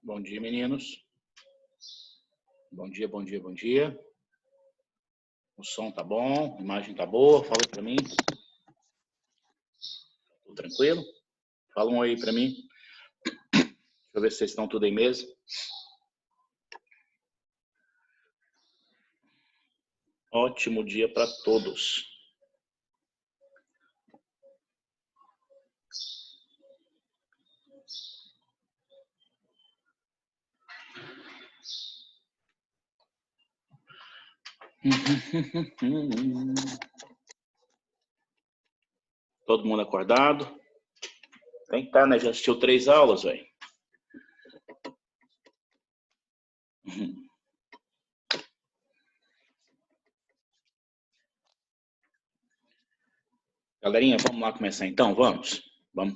Bom dia, meninos. Bom dia, bom dia, bom dia. O som tá bom, a imagem tá boa, fala aí pra mim. Tudo tranquilo? Fala um aí pra mim. Deixa eu ver se vocês estão tudo aí mesmo. Ótimo dia para todos. Todo mundo acordado? Tem que estar, né? Já assistiu 3 aulas, velho. Galerinha, vamos lá começar então? Vamos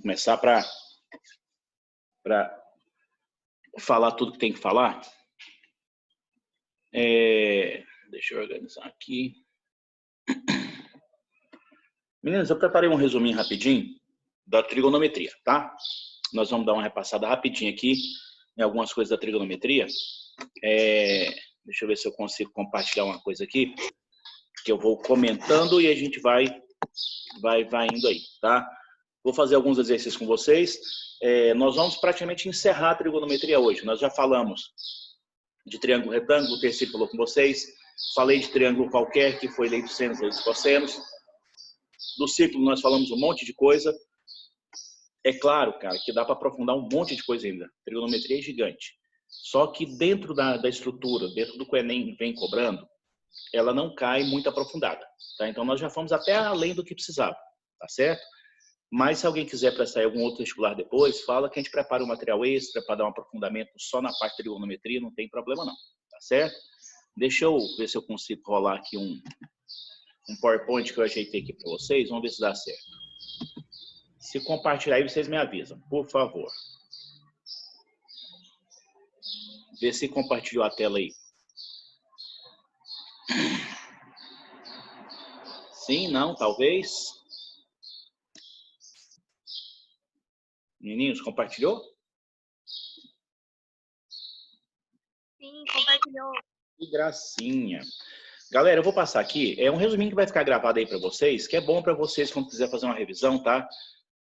começar para falar tudo que tem que falar. Deixa eu organizar aqui. Meninas, eu preparei um resuminho rapidinho da trigonometria, tá? Nós vamos dar uma repassada rapidinho aqui em algumas coisas da trigonometria. Deixa eu ver se eu consigo compartilhar uma coisa aqui, que eu vou comentando e a gente vai indo aí, tá? Vou fazer alguns exercícios com vocês. Nós vamos praticamente encerrar a trigonometria hoje. Nós já falamos de triângulo retângulo, o terceiro falou com vocês. Falei de triângulo qualquer, que foi lei dos senos, lei dos cossenos. Do círculo nós falamos um monte de coisa. É claro, cara, que dá para aprofundar um monte de coisa ainda. A trigonometria é gigante. Só que dentro da estrutura, dentro do que o Enem vem cobrando, ela não cai muito aprofundada. Tá? Então nós já fomos até além do que precisava, tá certo? Mas se alguém quiser prestar algum outro vestibular depois, fala que a gente prepara um material extra para dar um aprofundamento só na parte de trigonometria, não tem problema não, tá certo? Deixa eu ver se eu consigo rolar aqui um PowerPoint que eu ajeitei aqui para vocês, vamos ver se dá certo. Se compartilhar aí, vocês me avisam, por favor. Vê se compartilhou a tela aí. Sim, não, talvez. Meninos, compartilhou? Sim, compartilhou. Que gracinha. Galera, eu vou passar aqui. É um resuminho que vai ficar gravado aí para vocês, que é bom para vocês quando quiser fazer uma revisão, tá?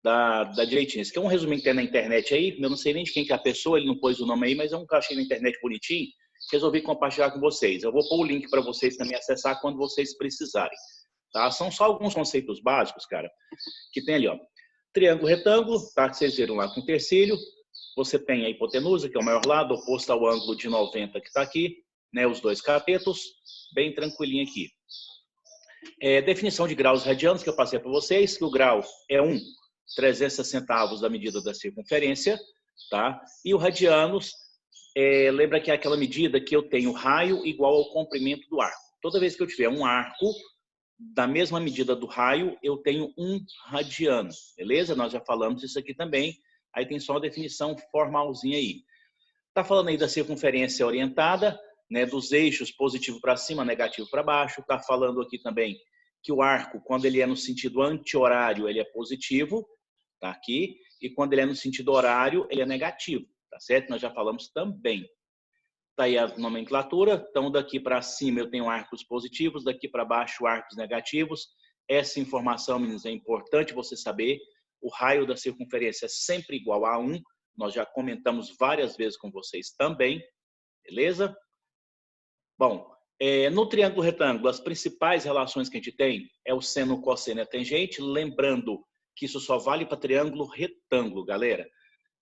Da direitinho. Esse aqui é um resuminho que tem na internet aí. Eu não sei nem de quem que é a pessoa, ele não pôs o nome aí, mas é um que eu achei na internet bonitinho. Resolvi compartilhar com vocês. Eu vou pôr o link para vocês também acessar quando vocês precisarem. Tá? São só alguns conceitos básicos, cara, que tem ali, ó. Triângulo retângulo, tá? Que vocês viram lá com o tercílio. Você tem a hipotenusa, que é o maior lado, oposto ao ângulo de 90 que está aqui, né? Os dois catetos, bem tranquilinho aqui. Definição de graus radianos que eu passei para vocês, que o grau é 1/360 da medida da circunferência, tá? E o radianos, lembra que é aquela medida que eu tenho raio igual ao comprimento do arco. Toda vez que eu tiver um arco da mesma medida do raio, eu tenho 1 radiano, beleza? Nós já falamos isso aqui também. Aí tem só a definição formalzinha aí. Tá falando aí da circunferência orientada, né, dos eixos positivo para cima, negativo para baixo. Tá falando aqui também que o arco, quando ele é no sentido anti-horário, ele é positivo, tá aqui. E quando ele é no sentido horário, ele é negativo, tá certo? Nós já falamos também. Tá aí a nomenclatura. Então, daqui para cima eu tenho arcos positivos, daqui para baixo arcos negativos. Essa informação, meninos, é importante você saber. O raio da circunferência é sempre igual a 1. Nós já comentamos várias vezes com vocês também, beleza? Bom, no triângulo retângulo, as principais relações que a gente tem é o seno, o cosseno e a tangente. Lembrando que isso só vale para triângulo retângulo, galera.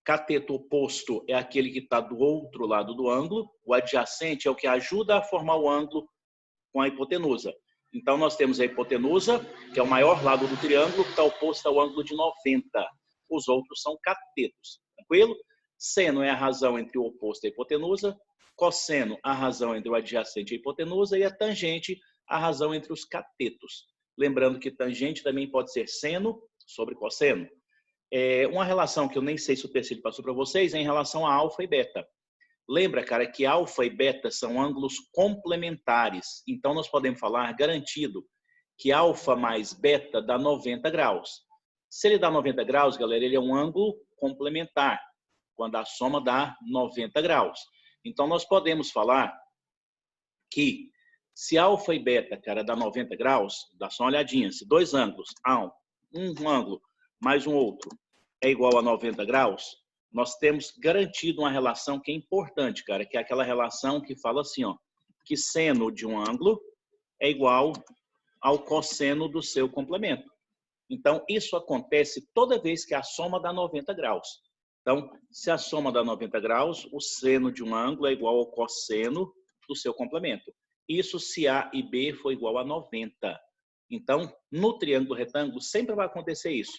Cateto oposto é aquele que está do outro lado do ângulo. O adjacente é o que ajuda a formar o ângulo com a hipotenusa. Então, nós temos a hipotenusa, que é o maior lado do triângulo, que está oposto ao ângulo de 90. Os outros são catetos, tranquilo? Seno é a razão entre o oposto e a hipotenusa. Cosseno, a razão entre o adjacente e a hipotenusa. E a tangente, a razão entre os catetos. Lembrando que tangente também pode ser seno sobre cosseno. Uma relação que eu nem sei se o terceiro passou para vocês é em relação a alfa e beta. Lembra, cara, que alfa e beta são ângulos complementares. Então, nós podemos falar, garantido, que alfa mais beta dá 90 graus. Se ele dá 90 graus, galera, ele é um ângulo complementar. quando a soma dá 90 graus. Então, nós podemos falar que se alfa e beta, cara, dá 90 graus, dá só uma olhadinha, se dois ângulos, um ângulo mais um outro, é igual a 90 graus, nós temos garantido uma relação que é importante, cara, que é aquela relação que fala assim, ó, que seno de um ângulo é igual ao cosseno do seu complemento. Então, isso acontece toda vez que a soma dá 90 graus. Então, se a soma dá 90 graus, o seno de um ângulo é igual ao cosseno do seu complemento. Isso se A e B for igual a 90. Então, no triângulo retângulo, sempre vai acontecer isso.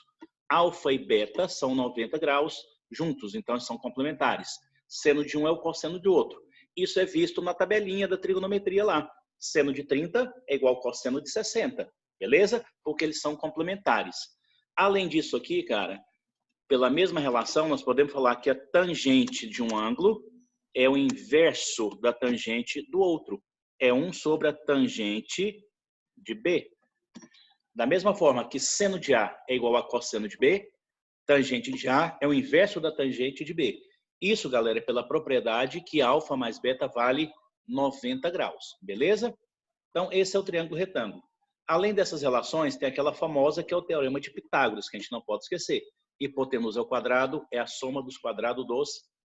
Alfa e beta são 90 graus juntos, então são complementares. Seno de um é o cosseno do outro. Isso é visto na tabelinha da trigonometria lá. Seno de 30 é igual ao cosseno de 60, beleza? Porque eles são complementares. Além disso aqui, cara, pela mesma relação, nós podemos falar que a tangente de um ângulo é o inverso da tangente do outro. É 1 sobre a tangente de B. Da mesma forma que seno de A é igual a cosseno de B, tangente de A é o inverso da tangente de B. Isso, galera, é pela propriedade que alfa mais beta vale 90 graus, beleza? Então, esse é o triângulo retângulo. Além dessas relações, tem aquela famosa que é o teorema de Pitágoras, que a gente não pode esquecer. Hipotenusa ao quadrado é a soma dos quadrados dos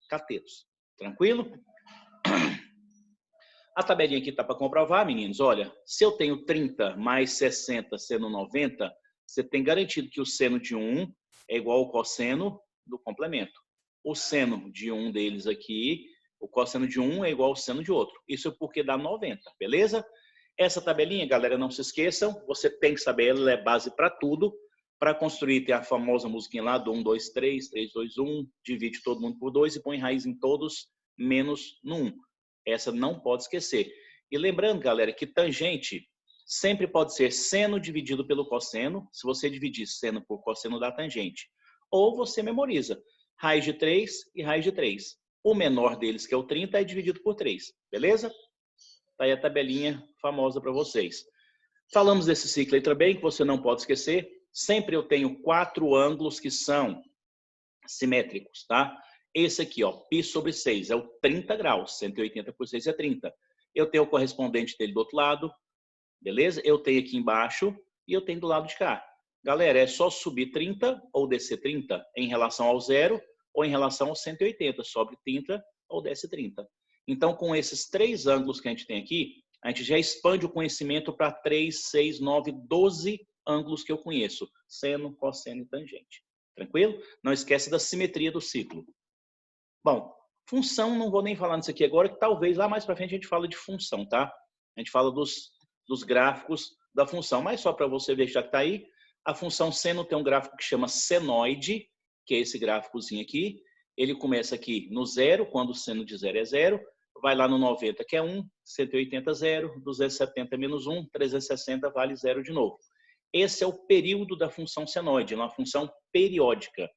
catetos. Tranquilo? A tabelinha aqui está para comprovar, meninos. Olha, se eu tenho 30 mais 60 sendo 90, você tem garantido que o seno de um é igual ao cosseno do complemento. O seno de um deles aqui, o cosseno de um é igual ao seno de outro. Isso é porque dá 90, beleza? Essa tabelinha, galera, não se esqueçam, você tem que saber, ela é base para tudo. Para construir, tem a famosa musiquinha lá do 1, 2, 3, 3, 2, 1, divide todo mundo por 2 e põe raiz em todos, menos no 1. Essa não pode esquecer. E lembrando, galera, que tangente sempre pode ser seno dividido pelo cosseno. Se você dividir seno por cosseno, dá tangente. Ou você memoriza raiz de 3 e raiz de 3. O menor deles, que é o 30, é dividido por 3. Beleza? Tá aí a tabelinha famosa para vocês. Falamos desse ciclo aí também, que você não pode esquecer. Sempre eu tenho 4 ângulos que são simétricos, tá? Esse aqui, ó, π sobre 6, é o 30 graus. 180 por 6 é 30. Eu tenho o correspondente dele do outro lado, beleza? Eu tenho aqui embaixo e eu tenho do lado de cá. Galera, é só subir 30 ou descer 30 em relação ao zero ou em relação ao 180. Sobe 30 ou desce 30. Então, com esses 3 ângulos que a gente tem aqui, a gente já expande o conhecimento para 3, 6, 9, 12 ângulos que eu conheço. Seno, cosseno e tangente. Tranquilo? Não esquece da simetria do ciclo. Bom, função, não vou nem falar nisso aqui agora, que talvez lá mais para frente a gente fala de função, tá? A gente fala dos gráficos da função, mas só para você ver já que está aí, a função seno tem um gráfico que chama senoide, que é esse gráficozinho aqui. Ele começa aqui no zero, quando o seno de zero é zero, vai lá no 90, que é 1, 180, 0, 270 menos 1, 360 vale 0 de novo. Esse é o período da função senoide, uma função periódica.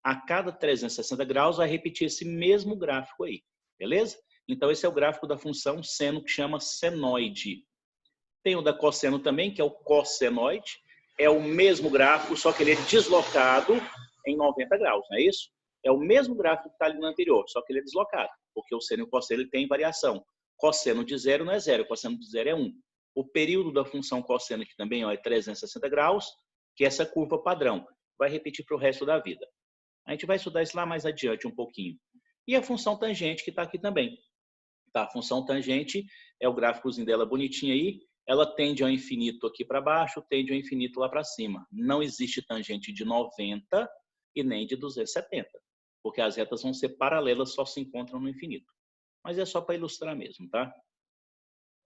A cada 360 graus vai repetir esse mesmo gráfico aí, beleza? Então esse é o gráfico da função seno que chama senoide. Tem o da cosseno também, que é o cossenoide. É o mesmo gráfico, só que ele é deslocado em 90 graus, não é isso? É o mesmo gráfico que está ali no anterior, só que ele é deslocado, porque o seno e o cosseno ele tem variação. Cosseno de zero não é zero, cosseno de zero é 1. O período da função cosseno aqui também ó, é 360 graus, que é essa curva padrão. Vai repetir para o resto da vida. A gente vai estudar isso lá mais adiante um pouquinho. E a função tangente que está aqui também. Tá? A função tangente é o gráficozinho dela bonitinho aí. Ela tende ao infinito aqui para baixo, tende ao infinito lá para cima. Não existe tangente de 90 e nem de 270. Porque as retas vão ser paralelas, só se encontram no infinito. Mas é só para ilustrar mesmo, tá?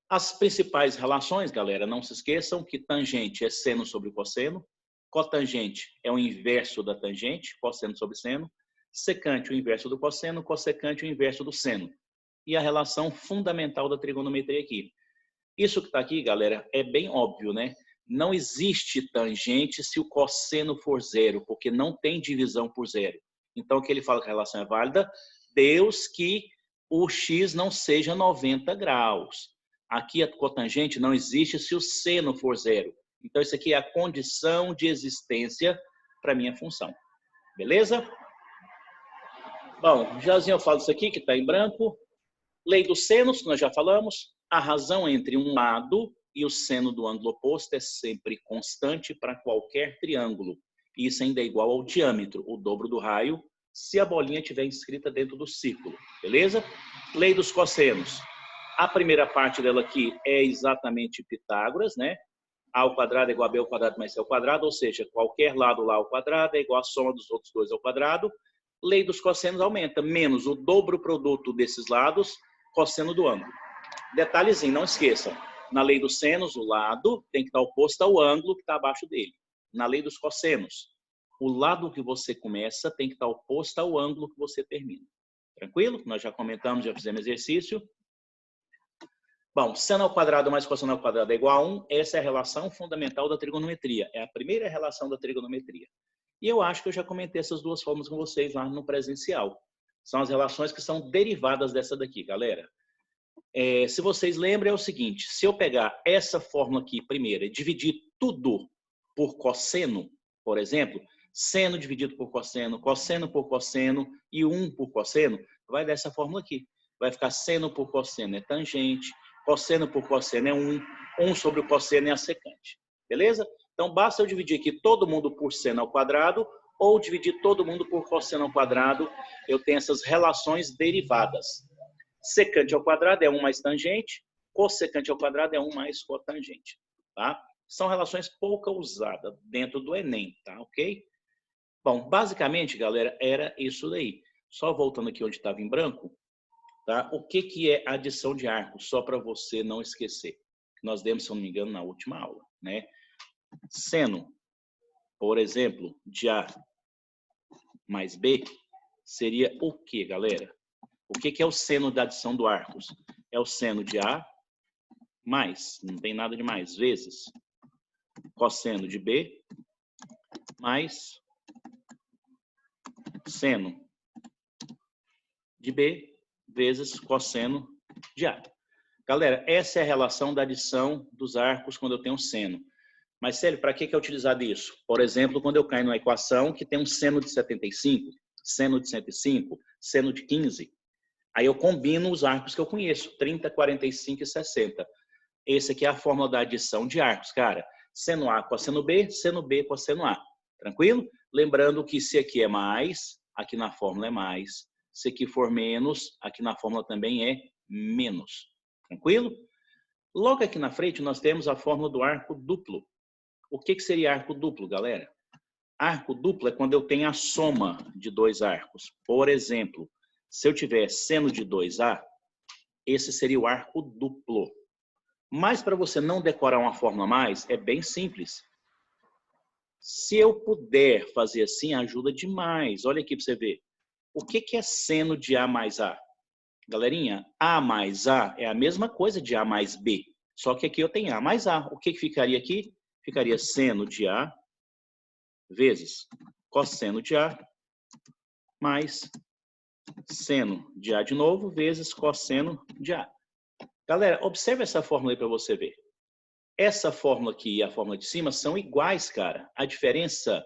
As principais relações, galera, não se esqueçam que tangente é seno sobre cosseno. Cotangente é o inverso da tangente, cosseno sobre seno. Secante, o inverso do cosseno. Cossecante, o inverso do seno. E a relação fundamental da trigonometria aqui. Isso que está aqui, galera, é bem óbvio, né? Não existe tangente se o cosseno for zero, porque não tem divisão por zero. Então, o que ele fala que a relação é válida? Deus que o x não seja 90 graus. Aqui a cotangente não existe se o seno for zero. Então, isso aqui é a condição de existência para a minha função. Beleza? Bom, jazinho eu falo isso aqui, que está em branco. Lei dos senos, que nós já falamos. A razão entre um lado e o seno do ângulo oposto é sempre constante para qualquer triângulo. Isso ainda é igual ao diâmetro, o dobro do raio, se a bolinha estiver inscrita dentro do círculo. Beleza? Lei dos cossenos. A primeira parte dela aqui é exatamente Pitágoras, né? A ao quadrado é igual a B ao quadrado mais C ao quadrado, ou seja, qualquer lado lá ao quadrado é igual a soma dos outros dois ao quadrado. Lei dos cossenos aumenta, menos o dobro produto desses lados, cosseno do ângulo. Detalhezinho, não esqueçam. Na lei dos senos, o lado tem que estar oposto ao ângulo que está abaixo dele. Na lei dos cossenos, o lado que você começa tem que estar oposto ao ângulo que você termina. Tranquilo? Nós já comentamos, já fizemos exercício. Bom, seno ao quadrado mais cosseno ao quadrado é igual a 1. Essa é a relação fundamental da trigonometria. É a primeira relação da trigonometria. E eu acho que eu já comentei essas duas formas com vocês lá no presencial. São as relações que são derivadas dessa daqui, galera. Se vocês lembram, é o seguinte. Se eu pegar essa fórmula aqui primeiro e dividir tudo por cosseno, por exemplo, seno dividido por cosseno, cosseno por cosseno e 1 por cosseno, vai dar essa fórmula aqui. Vai ficar seno por cosseno é tangente, cosseno por cosseno é 1, 1 sobre o cosseno é a secante. Beleza? Então, basta eu dividir aqui todo mundo por seno ao quadrado ou dividir todo mundo por cosseno ao quadrado. Eu tenho essas relações derivadas. Secante ao quadrado é 1 mais tangente, cossecante ao quadrado é 1 mais cotangente. Tá? São relações pouco usadas dentro do Enem, tá? Ok? Bom, basicamente, galera, era isso daí. Só voltando aqui onde estava em branco, tá? O que é adição de arcos? Só para você não esquecer. Nós demos, se eu não me engano, na última aula, né? Seno, por exemplo, de A mais B, seria o que, galera? O que é o seno da adição do arcos? É o seno de A mais, não tem nada de mais, vezes cosseno de B mais seno de B vezes cosseno de A. Galera, essa é a relação da adição dos arcos quando eu tenho seno. Mas, Célio, para que é utilizado isso? Por exemplo, quando eu caio numa equação que tem um seno de 75, seno de 105, seno de 15, aí eu combino os arcos que eu conheço, 30, 45 e 60. Esse aqui é a fórmula da adição de arcos, cara. Seno A cosseno B cosseno A. Tranquilo? Lembrando que se aqui é mais, aqui na fórmula é mais. Se aqui for menos, aqui na fórmula também é menos. Tranquilo? Logo aqui na frente nós temos a fórmula do arco duplo. O que seria arco duplo, galera? Arco duplo é quando eu tenho a soma de dois arcos. Por exemplo, se eu tiver seno de 2A, esse seria o arco duplo. Mas para você não decorar uma fórmula a mais, é bem simples. Se eu puder fazer assim, ajuda demais. Olha aqui para você ver. O que é seno de A mais A? Galerinha, A mais A é a mesma coisa de A mais B. Só que aqui eu tenho A mais A. O que ficaria aqui? Ficaria seno de A vezes cosseno de A mais seno de A de novo vezes cosseno de A. Galera, observe essa fórmula aí para você ver. Essa fórmula aqui e a fórmula de cima são iguais, cara. A diferença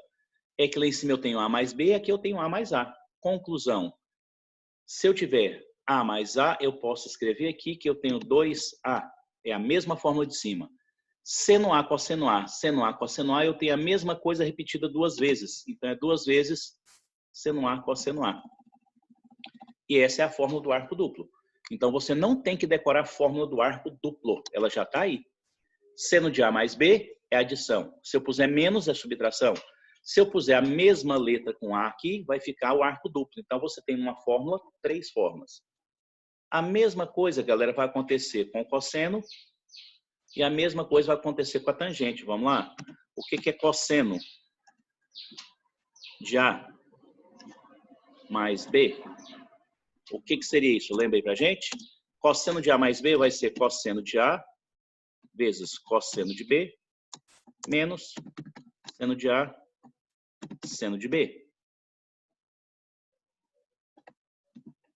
é que lá em cima eu tenho A mais B e aqui eu tenho A mais A. Conclusão. Se eu tiver A mais A, eu posso escrever aqui que eu tenho 2A. É a mesma fórmula de cima. Seno A, cosseno A, seno A, cosseno A, eu tenho a mesma coisa repetida duas vezes. Então, é 2 vezes seno A, cosseno A. E essa é a fórmula do arco duplo. Então, você não tem que decorar a fórmula do arco duplo. Ela já está aí. Seno de A mais B é adição. Se eu puser menos, é subtração. Se eu puser a mesma letra com A aqui, vai ficar o arco duplo. Então, você tem uma fórmula, 3 formas. A mesma coisa, galera, vai acontecer com o cosseno e a mesma coisa vai acontecer com a tangente. Vamos lá? O que é cosseno de A mais B? O que seria isso? Lembra aí pra gente? Cosseno de A mais B vai ser cosseno de A vezes cosseno de B menos seno de A, seno de B.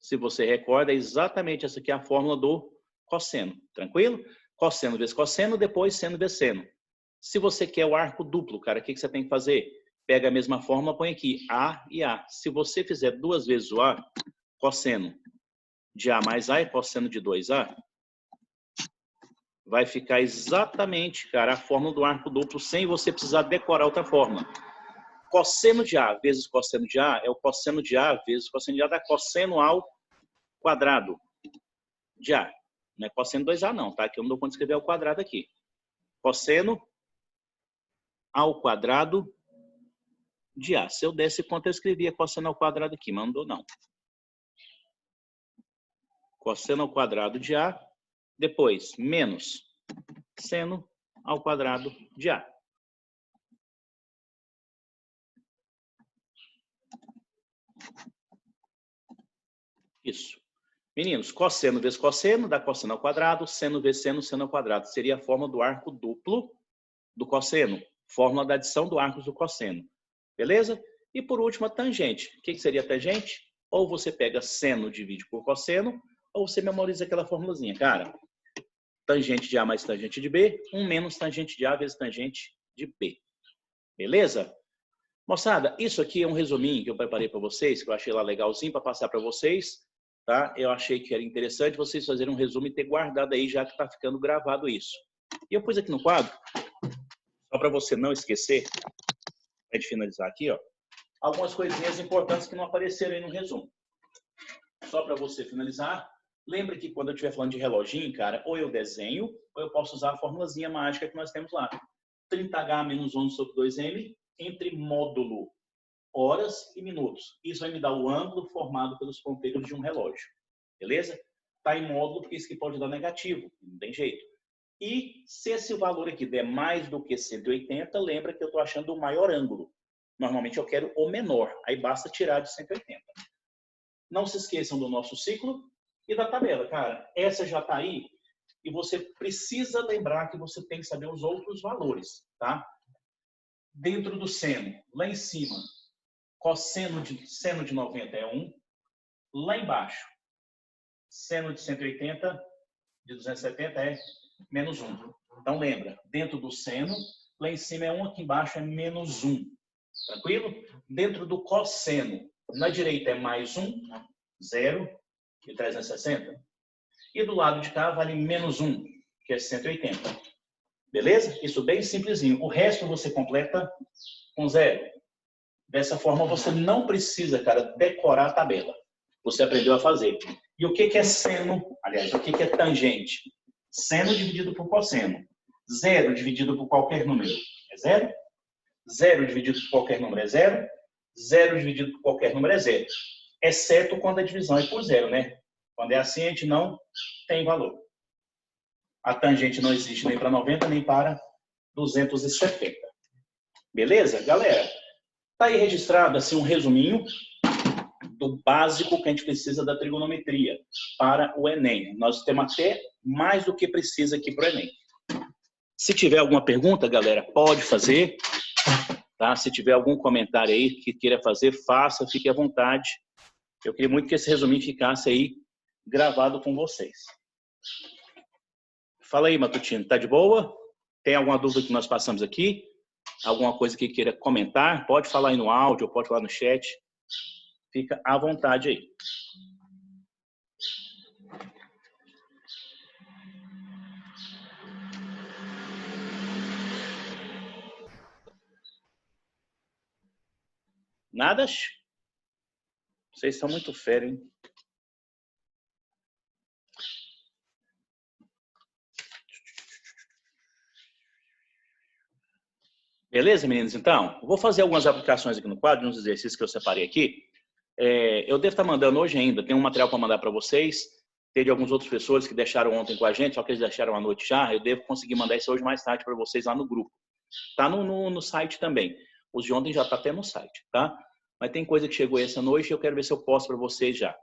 Se você recorda, é exatamente essa aqui é a fórmula do cosseno. Tranquilo? Cosseno vezes cosseno, depois seno vezes seno. Se você quer o arco duplo, cara, o que você tem que fazer? pega a mesma fórmula, põe aqui A e A. Se você fizer 2 vezes o A, cosseno de A mais A é cosseno de 2A, vai ficar exatamente, cara, a fórmula do arco duplo sem você precisar decorar outra fórmula. Cosseno de A vezes cosseno de A é o cosseno de A vezes cosseno de A dá cosseno ao quadrado de A. Não é cosseno 2A não, tá? Que eu não dou conta de escrever ao quadrado aqui. Cosseno ao quadrado de A. Se eu desse conta, eu escrevia cosseno ao quadrado aqui, mas não dou não. Cosseno ao quadrado de A, depois menos seno ao quadrado de A. Isso. Meninos, cosseno vezes cosseno dá cosseno ao quadrado, seno vezes seno, seno ao quadrado. Seria a fórmula do arco duplo do cosseno. Fórmula da adição do arco do cosseno. Beleza? E por último, a tangente. O que seria a tangente? Ou você pega seno, divide por cosseno, ou você memoriza aquela formulazinha. Cara, tangente de A mais tangente de B, 1 menos tangente de A vezes tangente de B. Beleza? Moçada, isso aqui é um resuminho que eu preparei para vocês, que eu achei lá legalzinho para passar para vocês. Tá? Eu achei que era interessante vocês fazerem um resumo e ter guardado aí, já que está ficando gravado isso. E eu pus aqui no quadro, só para você não esquecer, para finalizar aqui, ó, algumas coisinhas importantes que não apareceram aí no resumo. Só para você finalizar, lembra que quando eu estiver falando de reloginho, cara, ou eu desenho, ou eu posso usar a formulazinha mágica que nós temos lá. 30H menos 11 sobre 2M entre módulo horas e minutos. Isso vai me dar o ângulo formado pelos ponteiros de um relógio. Beleza? Está em módulo, porque isso aqui pode dar negativo. Não tem jeito. E se esse valor aqui der mais do que 180, lembra que eu estou achando o maior ângulo. Normalmente eu quero o menor. Aí basta tirar de 180. Não se esqueçam do nosso ciclo e da tabela. Cara, essa já está aí. E você precisa lembrar que você tem que saber os outros valores. Tá? Dentro do seno, lá em cima, cosseno de seno de 90 é 1. Lá embaixo, seno de 180, de 270 é menos 1. Então lembra, dentro do seno, lá em cima é 1, aqui embaixo é menos 1. Tranquilo? Dentro do cosseno, na direita é mais 1, 0, e 360. E do lado de cá vale menos 1, que é 180. Beleza? Isso bem simplesinho. O resto você completa com 0. Dessa forma, você não precisa, cara, decorar a tabela. Você aprendeu a fazer. E o que é seno? Aliás, o que é tangente? Seno dividido por cosseno. 0 dividido por qualquer número é 0. 0 dividido por qualquer número é 0. 0 dividido por qualquer número é 0. Exceto quando a divisão é por 0, né? Quando é assim, a gente não tem valor. A tangente não existe nem para 90, nem para 270. Beleza, galera? Está aí registrado assim, um resuminho do básico que a gente precisa da trigonometria para o Enem. Nós temos até mais do que precisa aqui para o Enem. Se tiver alguma pergunta, galera, pode fazer. Tá? Se tiver algum comentário aí que queira fazer, faça, fique à vontade. Eu queria muito que esse resuminho ficasse aí gravado com vocês. Fala aí, Matutino, tá de boa? Tem alguma dúvida que nós passamos aqui? Alguma coisa que queira comentar? Pode falar aí no áudio, pode falar no chat. Fica à vontade aí. Nada? Vocês são muito fera, hein? Beleza, meninos? Então, vou fazer algumas aplicações aqui no quadro, uns exercícios que eu separei aqui. Eu devo estar mandando hoje ainda, tem um material para mandar para vocês. Teve alguns outros professores que deixaram ontem com a gente, só que eles deixaram à noite já. Eu devo conseguir mandar isso hoje mais tarde para vocês lá no grupo. Tá no site também. Os de ontem já tá até no site, tá? Mas tem coisa que chegou essa noite e eu quero ver se eu posto para vocês já.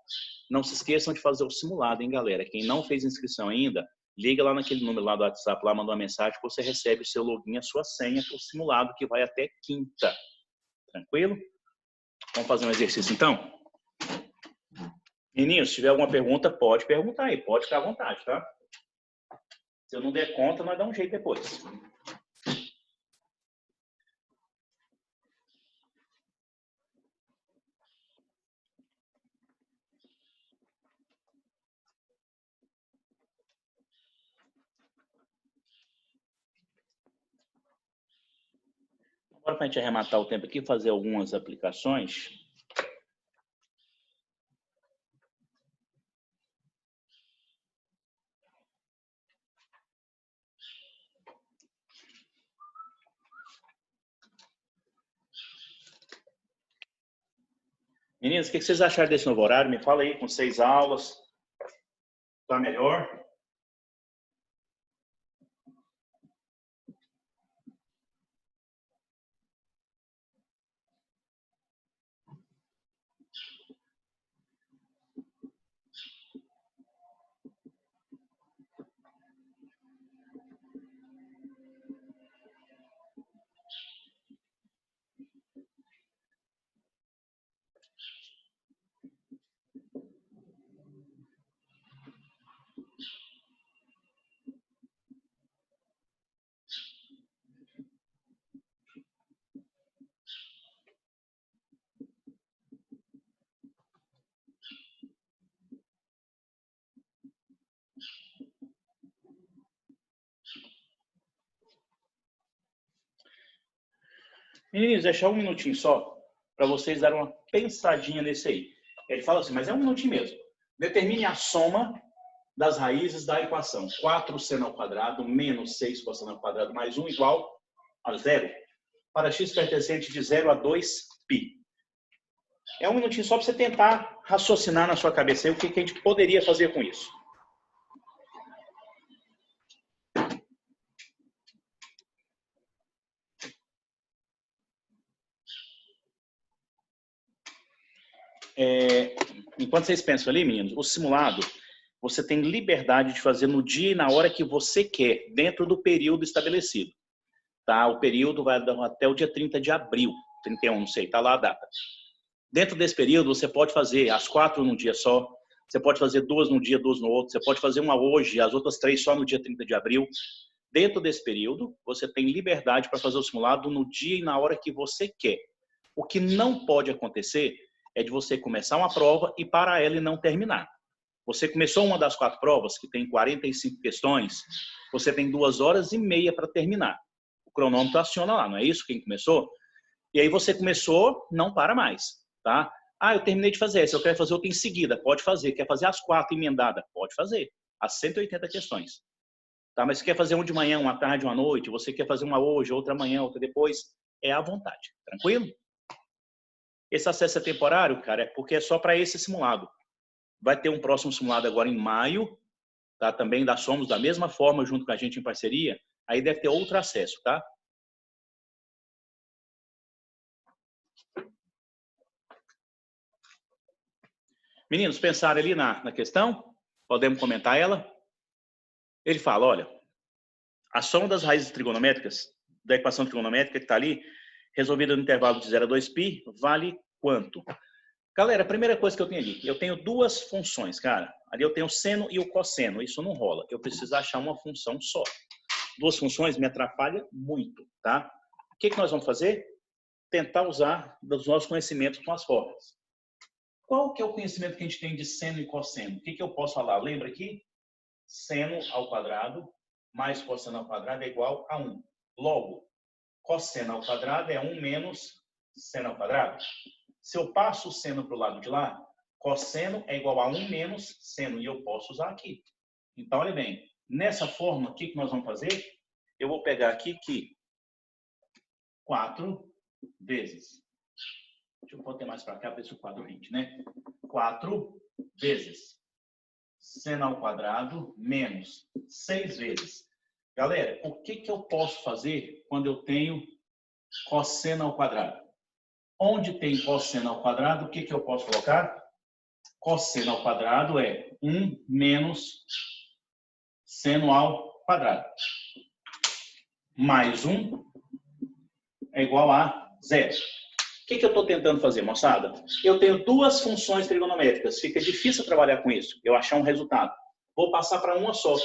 Não se esqueçam de fazer o simulado, hein, galera? Quem não fez inscrição ainda, liga lá naquele número lá do WhatsApp, lá manda uma mensagem que você recebe o seu login, a sua senha para o simulado que vai até quinta. Tranquilo? Vamos fazer um exercício então? Meninos, se tiver alguma pergunta, pode perguntar aí. Pode ficar à vontade, tá? Se eu não der conta, nós dá um jeito depois. Agora, para a gente arrematar o tempo aqui, fazer algumas aplicações. Meninas, o que vocês acharam desse novo horário? Me fala aí, com 6 aulas. Tá melhor? Meninos, deixar um minutinho só para vocês darem uma pensadinha nesse aí. Ele fala assim, mas é um minutinho mesmo. Determine a soma das raízes da equação. 4 seno ao quadrado menos 6 cosseno ao quadrado mais 1 igual a 0. Para x pertencente de 0 a 2π. É um minutinho só para você tentar raciocinar na sua cabeça aí o que a gente poderia fazer com isso. Enquanto vocês pensam ali, meninos, o simulado você tem liberdade de fazer no dia e na hora que você quer, dentro do período estabelecido. Tá? O período vai até o dia 30 de abril, 31, não sei, tá lá a data. Dentro desse período, você pode fazer as 4 num dia só, você pode fazer 2 num dia, 2 no outro, você pode fazer uma hoje, as outras 3 só no dia 30 de abril. Dentro desse período, você tem liberdade para fazer o simulado no dia e na hora que você quer. O que não pode acontecer é de você começar uma prova e parar ela e não terminar. Você começou uma das 4 provas, que tem 45 questões, você tem 2 horas e meia para terminar. O cronômetro aciona lá, não é isso? Quem começou? E aí você começou, não para mais, tá? Ah, eu terminei de fazer essa, eu quero fazer outra em seguida. Pode fazer. Quer fazer as 4 emendadas? Pode fazer. As 180 questões. Tá? Mas você quer fazer uma de manhã, uma tarde, uma noite, você quer fazer uma hoje, outra amanhã, outra depois, é à vontade. Tranquilo? Esse acesso é temporário, cara, é porque é só para esse simulado. Vai ter um próximo simulado agora em maio, tá? Também da Somos da mesma forma, junto com a gente em parceria. Aí deve ter outro acesso, tá? Meninos, pensaram ali na questão? Podemos comentar ela? Ele fala, olha, a soma das raízes trigonométricas, da equação trigonométrica que está ali, resolvida no intervalo de 0 a 2π, vale quanto? Galera, a primeira coisa que eu tenho ali, eu tenho 2 funções, cara. Ali eu tenho o seno e o cosseno, isso não rola. Eu preciso achar uma função só. 2 funções me atrapalham muito, tá? O que nós vamos fazer? Tentar usar dos nossos conhecimentos com as fórmulas. Qual que é o conhecimento que a gente tem de seno e cosseno? O que eu posso falar? Lembra aqui? Seno ao quadrado mais cosseno ao quadrado é igual a 1. Logo, cosseno ao quadrado é 1 menos seno ao quadrado. Se eu passo o seno para o lado de lá, cosseno é igual a 1 menos seno. E eu posso usar aqui. Então, olha bem. Nessa forma, o que nós vamos fazer? Eu vou pegar aqui que 4 vezes. Deixa eu botar mais para cá para ver se o quadro rende, né? 4 vezes seno ao quadrado menos 6 vezes. Galera, o que eu posso fazer quando eu tenho cosseno ao quadrado? Onde tem cosseno ao quadrado, o que eu posso colocar? Cosseno ao quadrado é 1 menos seno ao quadrado. Mais 1 é igual a 0. O que eu estou tentando fazer, moçada? Eu tenho 2 funções trigonométricas. Fica difícil trabalhar com isso. Eu achar um resultado. Vou passar para uma só.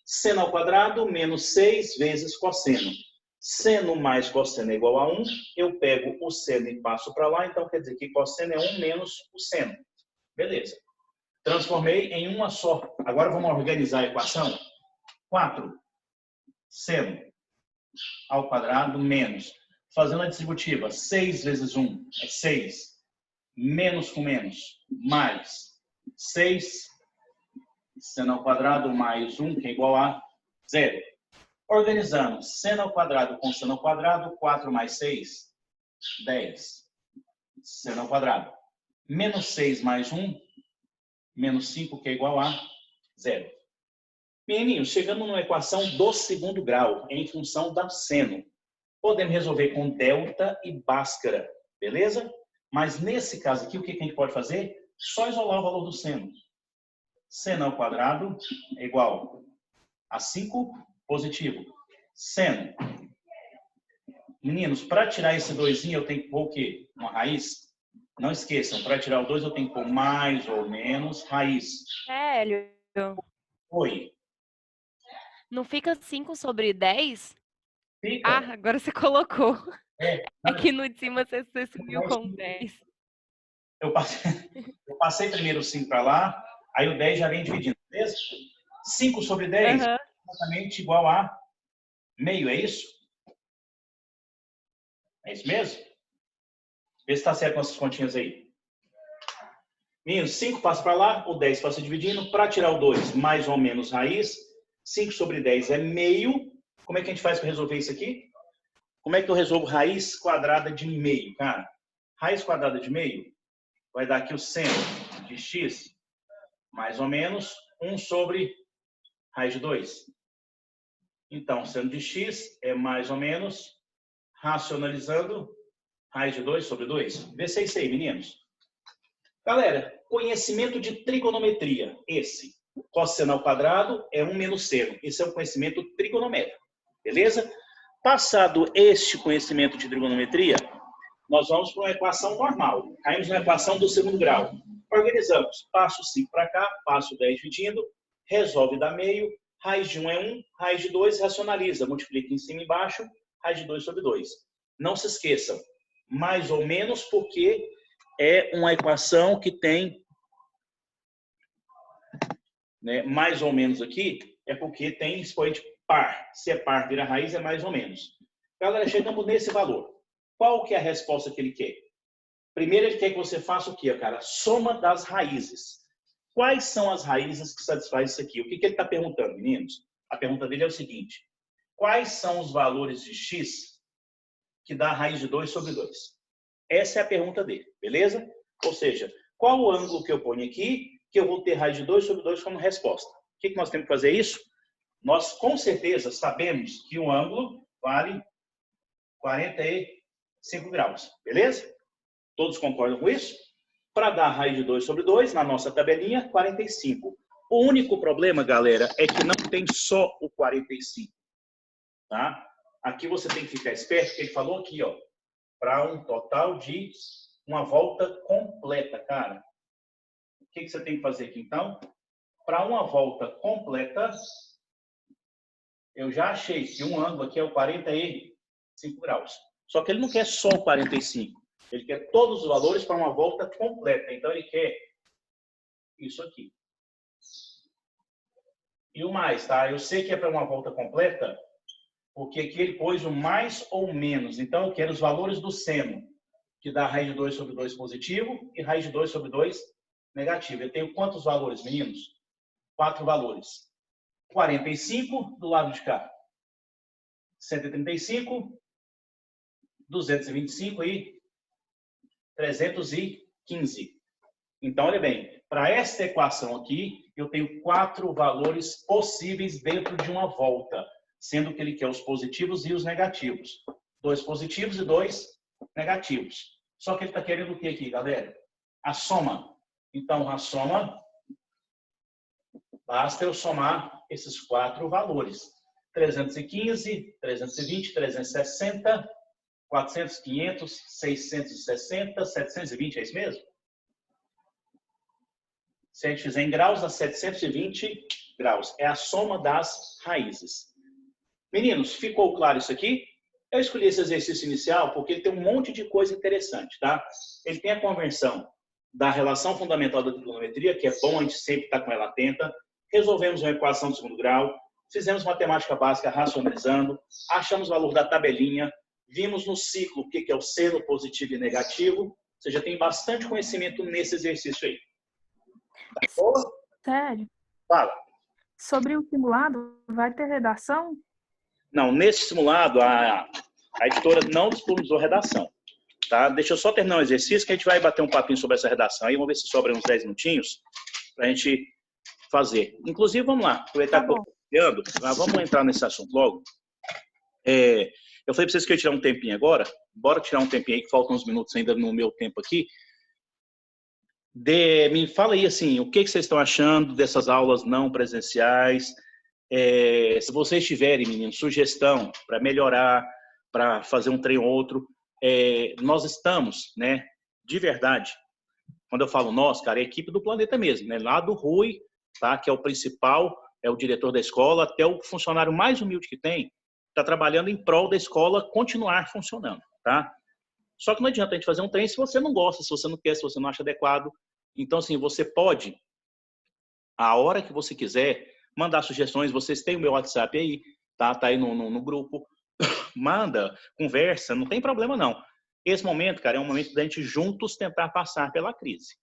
Seno ao quadrado menos 6 vezes cosseno. Seno mais cosseno é igual a 1. Eu pego o seno e passo para lá. Então, quer dizer que cosseno é 1 menos o seno. Beleza. Transformei em uma só. Agora vamos organizar a equação. 4 seno ao quadrado menos. Fazendo a distributiva, 6 vezes 1 é 6. Menos com menos, mais 6. Seno ao quadrado mais 1, que é igual a 0. Organizando seno ao quadrado com seno ao quadrado, 4 mais 6, 10. Seno ao quadrado. Menos 6 mais 1, menos 5, que é igual a 0. Menininhos, chegamos numa equação do segundo grau, em função da seno. Podemos resolver com delta e Bhaskara, beleza? Mas nesse caso aqui, o que a gente pode fazer? Só isolar o valor do seno. Seno ao quadrado é igual a 5 positivo. Seno. Meninos, para tirar esse 2 eu tenho que pôr o quê? Uma raiz? Não esqueçam, para tirar o 2 eu tenho que pôr mais ou menos raiz. Hélio, Oi. não fica 5 sobre 10? Fica. Ah, agora você colocou. É que no de cima você subiu com 10. Eu passei primeiro o 5 para lá, aí o 10 já vem dividindo, beleza? 5 sobre 10 é exatamente igual a meio, é isso? É isso mesmo? Vê se está certo com essas continhas aí. Meninos, 5 passa para lá, o 10 passa dividindo. Para tirar o 2, mais ou menos raiz. 5 sobre 10 é meio. Como é que a gente faz para resolver isso aqui? Como é que eu resolvo raiz quadrada de meio, cara? Raiz quadrada de meio vai dar aqui o seno de x, mais ou menos 1 sobre raiz de 2. Então, seno de x é mais ou menos, racionalizando, raiz de 2 sobre 2. Vê se é isso aí, meninos. Galera, conhecimento de trigonometria, esse. Cosseno ao quadrado é 1 menos seno. Esse é um conhecimento trigonométrico, beleza? Passado este conhecimento de trigonometria, nós vamos para uma equação normal. Caímos na equação do segundo grau. Organizamos. Passo 5 para cá, passo 10 dividindo, resolve dar meio. Raiz de 1 é 1, raiz de 2 racionaliza. Multiplica em cima e embaixo, raiz de 2 sobre 2. Não se esqueçam, mais ou menos porque é uma equação que tem, né, mais ou menos aqui, é porque tem expoente par. Se é par, vira raiz, é mais ou menos. Galera, chegamos nesse valor. Qual que é a resposta que ele quer? Primeiro, ele quer que você faça o quê, cara? Soma das raízes. Quais são as raízes que satisfazem isso aqui? O que ele está perguntando, meninos? A pergunta dele é o seguinte. Quais são os valores de x que dá a raiz de 2 sobre 2? Essa é a pergunta dele, beleza? Ou seja, qual o ângulo que eu ponho aqui que eu vou ter raiz de 2 sobre 2 como resposta? O que nós temos que fazer isso? Nós, com certeza, sabemos que o ângulo vale 45 graus, beleza? Todos concordam com isso? Para dar raiz de 2 sobre 2, na nossa tabelinha, 45. O único problema, galera, é que não tem só o 45. Tá? Aqui você tem que ficar esperto, porque ele falou aqui, ó, para um total de uma volta completa, cara. O que você tem que fazer aqui, então? Para uma volta completa, eu já achei que um ângulo aqui é o 45 graus. Só que ele não quer só o 45. Ele quer todos os valores para uma volta completa. Então, ele quer isso aqui. E o mais, tá? Eu sei que é para uma volta completa, porque aqui ele pôs o mais ou menos. Então, eu quero os valores do seno, que dá raiz de 2 sobre 2 positivo e raiz de 2 sobre 2 negativo. Eu tenho quantos valores, meninos? 4 valores. 45 do lado de cá. 135, 225 e 315. Então, olha bem, para esta equação aqui, eu tenho 4 valores possíveis dentro de uma volta, sendo que ele quer os positivos e os negativos. 2 positivos e 2 negativos. Só que ele está querendo o que aqui, galera? A soma. Então, a soma, basta eu somar esses 4 valores. 315, 320, 360, 400, 500, 660, 720, é isso mesmo? Se a gente fizer em graus, dá 720 graus. É a soma das raízes. Meninos, ficou claro isso aqui? Eu escolhi esse exercício inicial porque ele tem um monte de coisa interessante, tá? Ele tem a conversão da relação fundamental da trigonometria, que é bom a gente sempre estar com ela atenta. Resolvemos uma equação de segundo grau. Fizemos matemática básica racionalizando. Achamos o valor da tabelinha. Vimos no ciclo o que é o seno positivo e negativo. Você já tem bastante conhecimento nesse exercício aí. Tá boa? Sério? Fala. Sobre o simulado, vai ter redação? Não, nesse simulado, a editora não disponibilizou redação. Tá? Deixa eu só terminar o exercício que a gente vai bater um papinho sobre essa redação. Aí vamos ver se sobra uns 10 minutinhos para a gente fazer. Inclusive, vamos lá. Aproveitar que eu estou criando, vamos entrar nesse assunto logo. Eu falei para vocês que eu ia tirar um tempinho agora. Bora tirar um tempinho aí, que faltam uns minutos ainda no meu tempo aqui. Me fala aí, assim, o que vocês estão achando dessas aulas não presenciais? Se vocês tiverem, meninos, sugestão para melhorar, para fazer um trem ou outro, nós estamos, né, de verdade, quando eu falo nós, cara, é a equipe do Planeta mesmo, né, lá do Rui, tá, que é o principal, é o diretor da escola, até o funcionário mais humilde que tem, está trabalhando em prol da escola continuar funcionando, tá? Só que não adianta a gente fazer um trem se você não gosta, se você não quer, se você não acha adequado. Então, assim, você pode, a hora que você quiser, mandar sugestões. Vocês têm o meu WhatsApp aí, tá? Tá aí no grupo. Manda, conversa, não tem problema não. Esse momento, cara, é um momento da gente juntos tentar passar pela crise.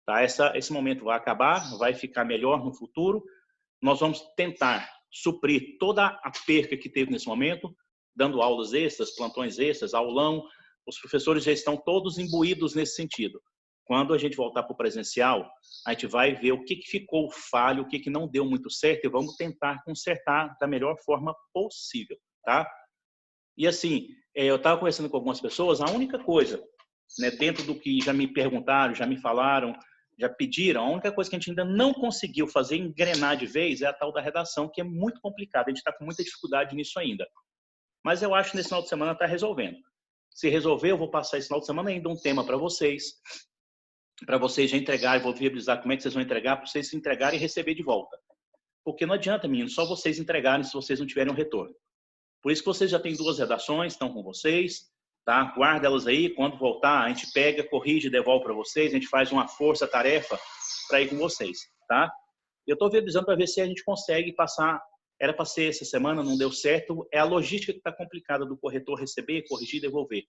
Tá? Esse momento vai acabar, vai ficar melhor no futuro. Nós vamos tentar suprir toda a perca que teve nesse momento, dando aulas extras, plantões extras, aulão. Os professores já estão todos imbuídos nesse sentido. Quando a gente voltar para o presencial, a gente vai ver o que ficou falho, o que não deu muito certo e vamos tentar consertar da melhor forma possível, tá? E assim, eu estava conversando com algumas pessoas, a única coisa, né, dentro do que já me perguntaram, já me falaram, já pediram, a única coisa que a gente ainda não conseguiu fazer engrenar de vez é a tal da redação, que é muito complicada, a gente está com muita dificuldade nisso ainda. Mas eu acho que nesse final de semana está resolvendo. Se resolver, eu vou passar esse final de semana ainda um tema para vocês já entregarem, vou viabilizar como é que vocês vão entregar, para vocês se entregarem e receber de volta. Porque não adianta, meninos, só vocês entregarem se vocês não tiverem um retorno. Por isso que vocês já têm 2 redações, estão com vocês, tá? Guarda elas aí, quando voltar, a gente pega, corrige e devolve para vocês, a gente faz uma força-tarefa para ir com vocês, tá? Eu estou viabilizando para ver se a gente consegue passar, era para ser essa semana, não deu certo, é a logística que está complicada do corretor receber, corrigir e devolver.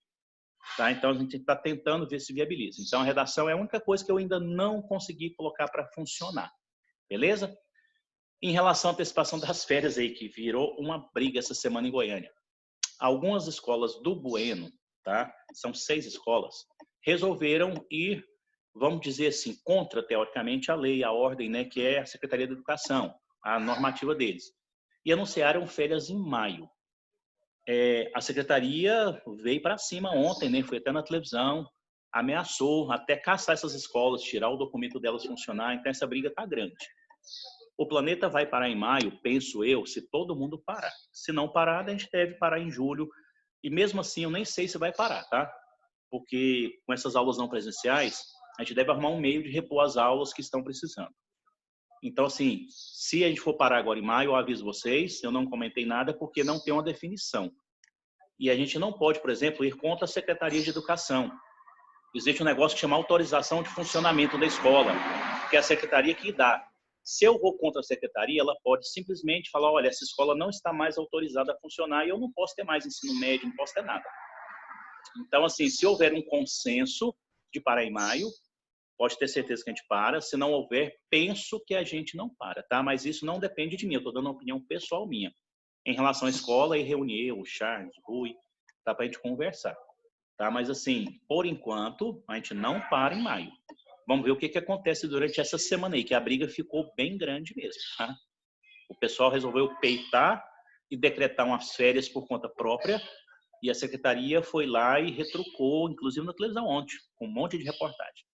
Tá? Então, a gente está tentando ver se viabiliza. Então, a redação é a única coisa que eu ainda não consegui colocar para funcionar. Beleza? Em relação à antecipação das férias aí, que virou uma briga essa semana em Goiânia. Algumas escolas do Bueno, tá? São 6 escolas, resolveram ir, vamos dizer assim, contra, teoricamente, a lei, a ordem, né, que é a Secretaria da Educação, a normativa deles. E anunciaram férias em maio. A secretaria veio para cima ontem, né? Foi até na televisão, ameaçou até caçar essas escolas, tirar o documento delas funcionar. Então essa briga tá grande. O planeta vai parar em maio, penso eu, se todo mundo parar. Se não parar, a gente deve parar em julho. E mesmo assim, eu nem sei se vai parar, tá? Porque com essas aulas não presenciais, a gente deve arrumar um meio de repor as aulas que estão precisando. Então, assim, se a gente for parar agora em maio, eu aviso vocês, eu não comentei nada porque não tem uma definição. E a gente não pode, por exemplo, ir contra a Secretaria de Educação. Existe um negócio que chama autorização de funcionamento da escola, que é a secretaria que dá. Se eu vou contra a secretaria, ela pode simplesmente falar, olha, essa escola não está mais autorizada a funcionar e eu não posso ter mais ensino médio, não posso ter nada. Então, assim, se houver um consenso de parar em maio, pode ter certeza que a gente para. Se não houver, penso que a gente não para, tá? Mas isso não depende de mim, eu estou dando uma opinião pessoal minha. Em relação à escola, e reunir eu, o Charles, o Rui, tá, para a gente conversar. Tá? Mas assim, por enquanto, a gente não para em maio. Vamos ver o que acontece durante essa semana aí, que a briga ficou bem grande mesmo. Tá? O pessoal resolveu peitar e decretar umas férias por conta própria, e a secretaria foi lá e retrucou, inclusive na televisão ontem, com um monte de reportagem.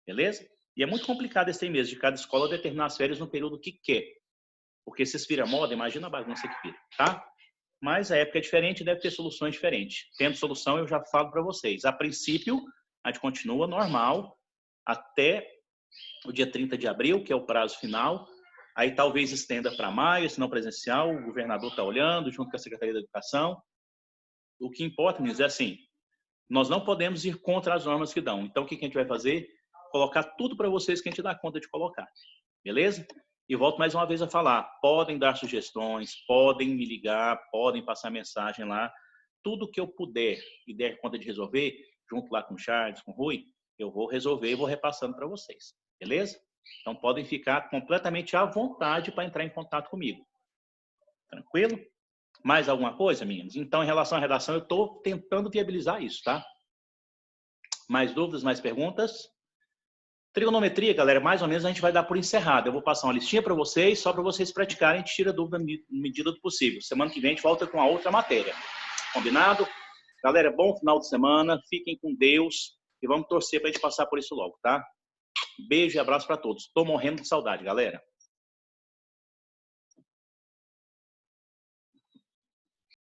Beleza? E é muito complicado esse mês de cada escola determinar as férias no período que quer. Porque se vira moda, imagina a bagunça que vira, tá? Mas a época é diferente, deve ter soluções diferentes. Tendo solução, eu já falo para vocês. A princípio, a gente continua normal até o dia 30 de abril, que é o prazo final. Aí talvez estenda para maio, se não presencial, o governador está olhando, junto com a Secretaria da Educação. O que importa, meninos, é assim, nós não podemos ir contra as normas que dão. Então, o que a gente vai fazer? Colocar tudo para vocês que a gente dá conta de colocar. Beleza? E volto mais uma vez a falar, podem dar sugestões, podem me ligar, podem passar mensagem lá. tudo que eu puder e der conta de resolver, junto lá com o Charles, com o Rui, eu vou resolver e vou repassando para vocês. Beleza? Então podem ficar completamente à vontade para entrar em contato comigo. Tranquilo? Mais alguma coisa, meninos? Então, em relação à redação, eu estou tentando viabilizar isso, tá? Mais dúvidas, mais perguntas? Trigonometria, galera, mais ou menos a gente vai dar por encerrado. Eu vou passar uma listinha para vocês, só para vocês praticarem, a gente tira dúvida na medida do possível. Semana que vem a gente volta com a outra matéria. Combinado? Galera, bom final de semana, fiquem com Deus e vamos torcer para a gente passar por isso logo, tá? Beijo e abraço para todos. Tô morrendo de saudade, galera.